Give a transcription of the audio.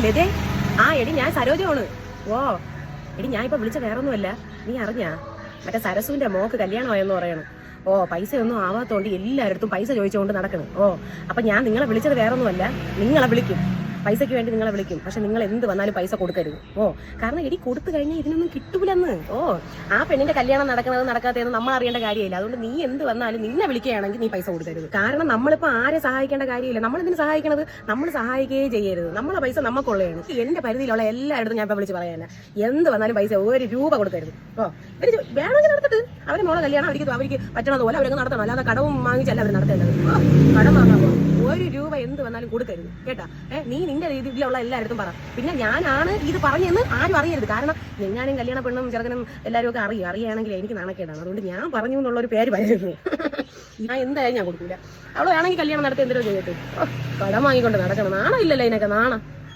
ലതേ, ആ എടി ഞാൻ സരോജമാണ്. ഓ എടി ഞാൻ ഇപ്പൊ വിളിച്ച വേറൊന്നുമല്ല, നീ അറിഞ്ഞാ മറ്റേ സരസുവിന്റെ മോക്ക് കല്യാണമായെന്ന് പറയണം. ഓ പൈസയൊന്നും ആവാത്തോണ്ട് എല്ലായിടത്തും പൈസ ചോദിച്ചുകൊണ്ട് നടക്കണം. ഓ അപ്പൊ ഞാൻ നിങ്ങളെ വിളിച്ചത് വേറൊന്നുമല്ല, നിങ്ങളെ വിളിക്കും, പൈസയ്ക്ക് വേണ്ടി നിങ്ങളെ വിളിക്കും. പക്ഷെ നിങ്ങൾ എന്ത് വന്നാലും പൈസ കൊടുക്കരുത്. ഓ കാരണം എടി കൊടുത്തു കഴിഞ്ഞാൽ ഇതിനൊന്നും കിട്ടൂലെന്ന്. ഓ ആ പെണ്ണിന്റെ കല്യാണം നടക്കണത് നടക്കാത്തതെന്ന് നമ്മൾ അറിയേണ്ട കാര്യമില്ല. അതുകൊണ്ട് നീ എന്ത് വന്നാലും നിന്നെ വിളിക്കുകയാണെങ്കിൽ നീ പൈസ കൊടുക്കരുത്. കാരണം നമ്മളിപ്പോ ആരെ സഹായിക്കേണ്ട കാര്യമില്ല. നമ്മളിതിന് സഹായിക്കണത് നമ്മൾ സഹായിക്കുകയേ ചെയ്യരുത്. നമ്മളെ പൈസ നമുക്കുള്ളതാണ്. എന്റെ പരിധിയിലുള്ള എല്ലായിടത്തും ഞാൻ ഇപ്പൊ വിളിച്ച് പറയാനാ, എന്ത് വന്നാലും പൈസ 1 രൂപ കൊടുക്കരുത്. ഓ ഇവര് വേണമെങ്കിൽ നടത്തിട്ട് അവരെ മോളെ കല്യാണം അവർക്ക് പറ്റണതുപോലെ അവരൊക്കെ നടത്തണം. അല്ലാതെ കടവും വാങ്ങിച്ചല്ല അവർ നടത്തേണ്ടത്. കടം വാങ്ങാൻ 1 രൂപ എന്ത് വന്നാലും കൊടുക്കരുത് കേട്ടാ. നീ നിന്റെ രീതിയിലുള്ള എല്ലായിടത്തും പറ. പിന്നെ ഞാനാണ് ഇത് പറഞ്ഞെന്ന് ആരും അറിയരുത്. കാരണം ഞാനും കല്യാണ പെണ്ണും ചെറുക്കനും എല്ലാവരും ഒക്കെ അറിയുകയാണെങ്കിൽ എനിക്ക് നാണക്കേടാണ്. അതുകൊണ്ട് ഞാൻ പറഞ്ഞു എന്നുള്ളൊരു പേര് പറയരുത്. ഞാൻ എന്തായാലും ഞാൻ കൊടുക്കൂല. അവള് വേണമെങ്കിൽ കല്യാണം നടത്തി എന്തെങ്കിലും ചെയ്തിട്ട് കടം വാങ്ങിക്കൊണ്ട് നടക്കണം. നാണം ഇല്ലല്ലോ ഇതിനൊക്കെ, നാണം.